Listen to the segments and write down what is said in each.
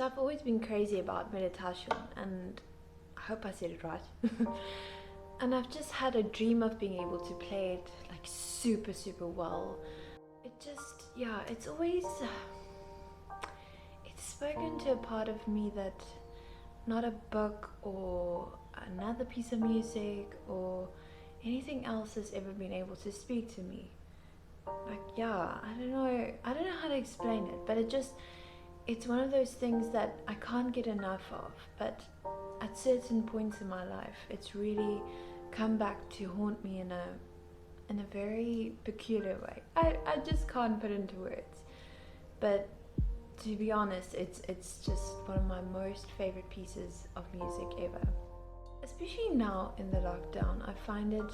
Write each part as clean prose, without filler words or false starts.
So I've always been crazy about meditation, and I hope I said it right. And I've just had a dream of being able to play it like super, super well. It just, yeah, it's always, it's spoken to a part of me that not a book or another piece of music or anything else has ever been able to speak to me. Like, yeah, I don't know how to explain it, but it's one of those things that I can't get enough of. But at certain points in my life, it's really come back to haunt me in a very peculiar way. I just can't put into words. But to be honest, it's just one of my most favorite pieces of music ever. Especially now in the lockdown, I find it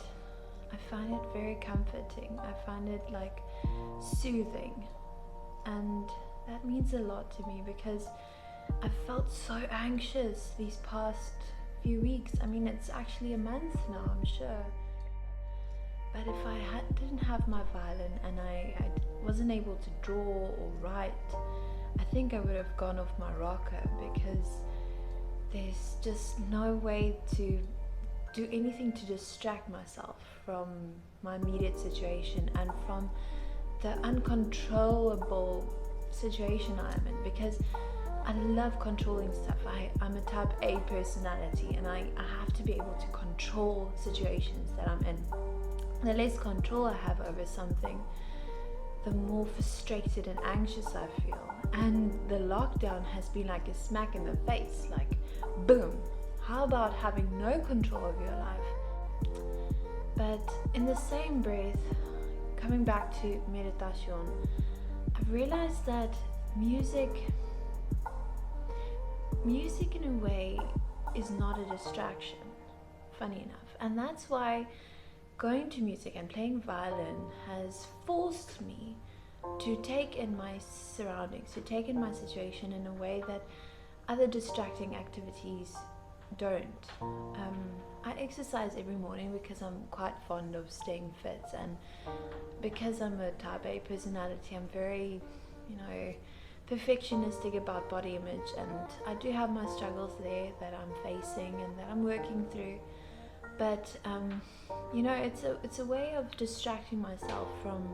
very comforting. I find it like soothing, and that means a lot to me because I felt so anxious these past few weeks. I mean, it's actually a month now, I'm sure. But if I didn't have my violin and I wasn't able to draw or write, I think I would have gone off my rocker, because there's just no way to do anything to distract myself from my immediate situation and from the uncontrollable situation I am in, because I love controlling stuff. I'm a type A personality, and I have to be able to control situations that I'm in. The less control I have over something, the more frustrated and anxious I feel. And the lockdown has been like a smack in the face, like boom, how about having no control of your life? But in the same breath, coming back to meditation, I've realized that music in a way is not a distraction, funny enough. And that's why going to music and playing violin has forced me to take in my surroundings, to take in my situation in a way that other distracting activities don't. I exercise every morning because I'm quite fond of staying fit, and because I'm a type A personality, I'm very, perfectionistic about body image, and I do have my struggles there that I'm facing and that I'm working through. But it's a way of distracting myself from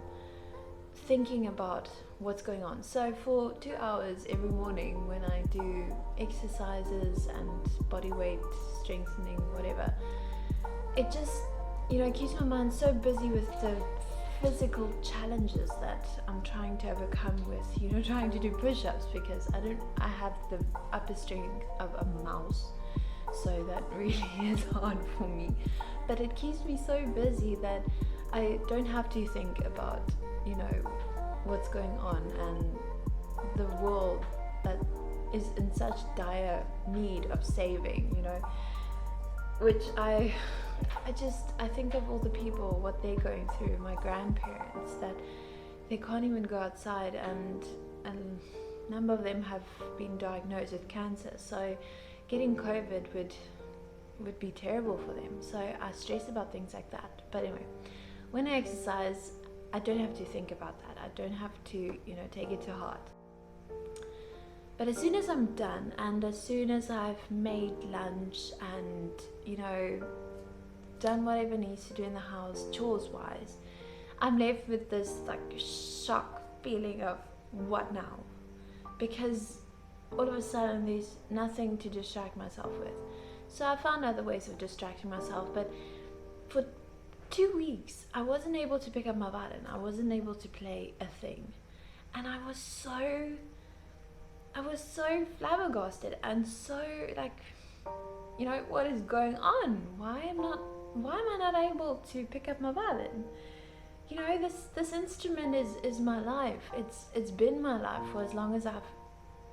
thinking about what's going on. So for 2 hours every morning when I do exercises and body weight strengthening, whatever, it just keeps my mind so busy with the physical challenges that I'm trying to overcome with trying to do push-ups, because I have the upper strength of a mouse, so that really is hard for me. But it keeps me so busy that I don't have to think about what's going on and the world that is in such dire need of saving, which I think of all the people, what they're going through, my grandparents, that they can't even go outside, and a number of them have been diagnosed with cancer, so getting COVID would be terrible for them. So I stress about things like that. But anyway, when I exercise, I don't have to think about that. I don't have to, take it to heart. But as soon as I'm done, and as soon as I've made lunch and, done whatever needs to do in the house, chores-wise, I'm left with this like shock feeling of what now? Because all of a sudden there's nothing to distract myself with. So I found other ways of distracting myself, but for 2 weeks I wasn't able to pick up my violin. I wasn't able to play a thing, and I was so flabbergasted and so like, what is going on? Why am I not able to pick up my violin? This instrument is my life. It's been my life for as long as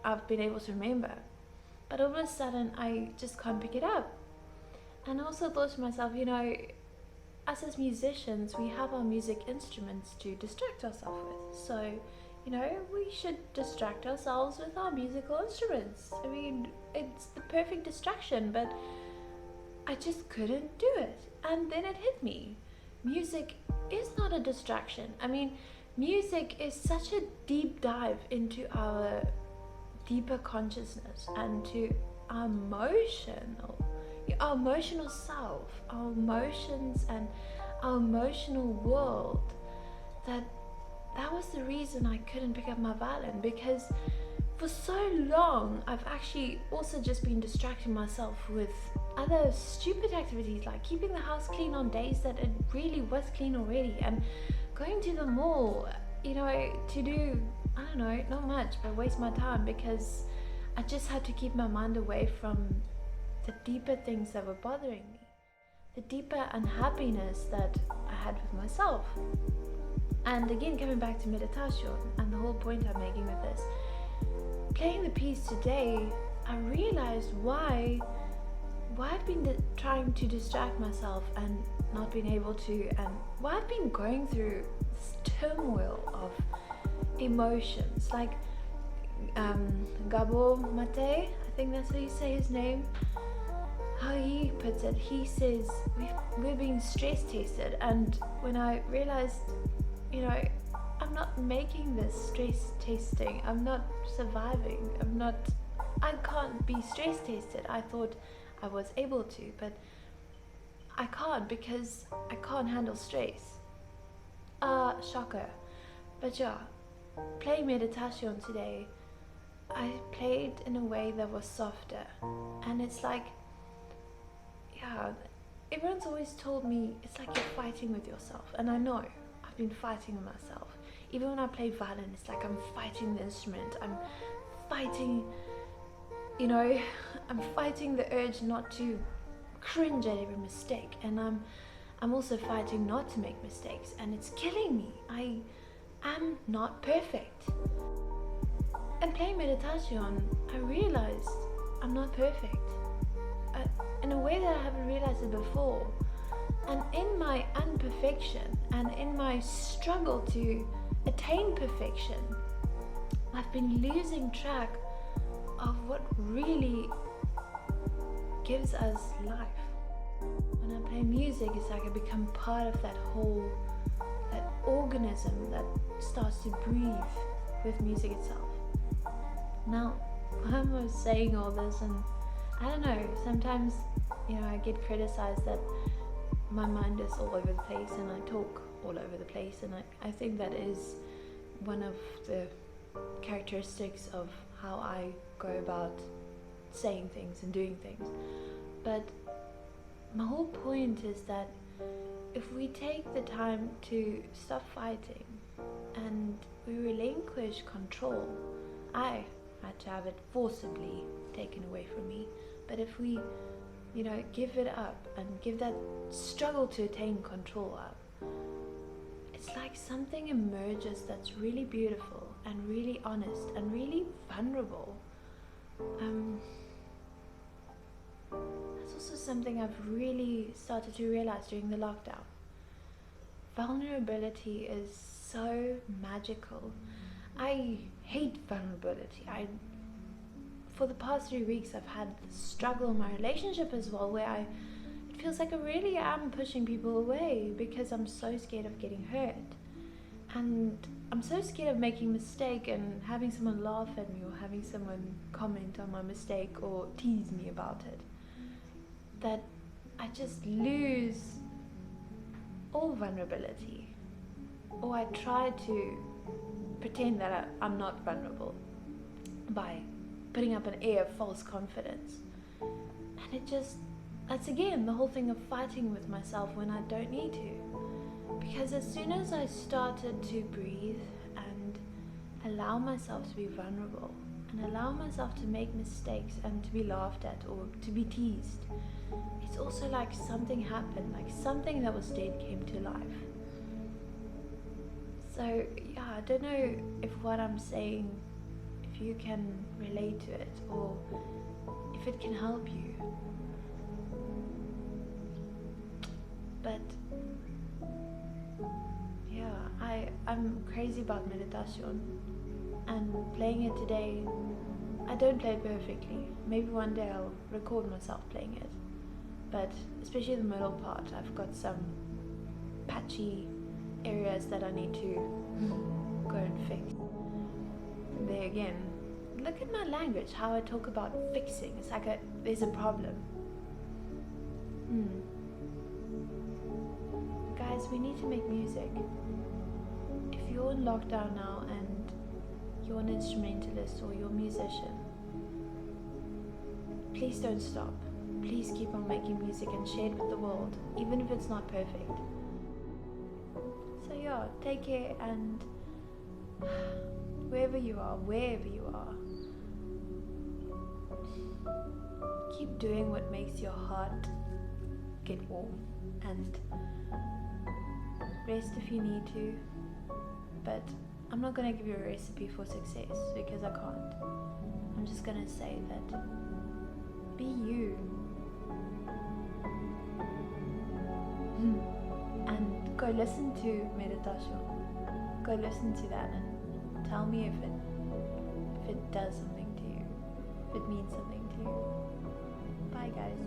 I've been able to remember. But all of a sudden I just can't pick it up. And I also thought to myself, us as musicians, we have our music instruments to distract ourselves with. So, we should distract ourselves with our musical instruments. I mean, it's the perfect distraction, but I just couldn't do it. And then it hit me. Music is not a distraction. I mean, music is such a deep dive into our deeper consciousness and to our emotional self, our emotions and our emotional world, that was the reason I couldn't pick up my violin, because for so long I've actually also just been distracting myself with other stupid activities, like keeping the house clean on days that it really was clean already, and going to the mall, to do, I don't know, not much, but waste my time, because I just had to keep my mind away from the deeper things that were bothering me, the deeper unhappiness that I had with myself. And again, coming back to meditation and the whole point I'm making with this, playing the piece today, I realized why I've been trying to distract myself and not been able to, and why I've been going through this turmoil of emotions. Like Gabo Mate, I think that's how you say his name, how he puts it, he says we're being stress tested. And when I realized, I'm not making this stress testing, I'm not surviving, I can't be stress tested. I thought I was able to, but I can't, because I can't handle stress. Shocker. But yeah, playing meditation today, I played in a way that was softer, and it's like, everyone's always told me it's like you're fighting with yourself, and I know I've been fighting with myself. Even when I play violin, it's like I'm fighting the instrument, I'm fighting, I'm fighting the urge not to cringe at every mistake, and I'm also fighting not to make mistakes, and it's killing me. I am not perfect. And playing meditation, I realized I'm not perfect, in a way that I haven't realized it before. And in my imperfection and in my struggle to attain perfection, I've been losing track of what really gives us life. When I play music, it's like I become part of that organism that starts to breathe with music itself. Now, I'm saying all this, and I don't know, sometimes, I get criticized that my mind is all over the place and I talk all over the place, and I think that is one of the characteristics of how I go about saying things and doing things. But my whole point is that if we take the time to stop fighting and we relinquish control, I had to have it forcibly taken away from me, but if we give it up and give that struggle to attain control up, it's like something emerges that's really beautiful and really honest and really vulnerable. That's also something I've really started to realize during the lockdown. Vulnerability is so magical. I hate vulnerability. For the past 3 weeks, I've had this struggle in my relationship as well, where it feels like I really am pushing people away because I'm so scared of getting hurt. And I'm so scared of making a mistake and having someone laugh at me, or having someone comment on my mistake or tease me about it, that I just lose all vulnerability. Or I try to pretend that I'm not vulnerable by putting up an air of false confidence. And that's again the whole thing of fighting with myself when I don't need to. Because as soon as I started to breathe and allow myself to be vulnerable and allow myself to make mistakes and to be laughed at or to be teased, it's also like something happened, like something that was dead came to life. So yeah, I don't know if what I'm saying, if you can relate to it or if it can help you. But yeah, I'm crazy about meditation, and playing it today, I don't play it perfectly. Maybe one day I'll record myself playing it, but especially the middle part, I've got some patchy areas that I need to go and fix. And there again, look at my language, how I talk about fixing. It's like there's a problem. Guys, we need to make music. If you're in lockdown now and you're an instrumentalist or you're a musician, please don't stop. Please keep on making music and share it with the world, even if it's not perfect. So yeah, take care, and wherever you are, keep doing what makes your heart get warm, and rest if you need to. But I'm not going to give you a recipe for success because I can't. I'm just going to say that be you. And go listen to meditation. Go listen to that and tell me if it does something to you, if it means something to you. Bye guys.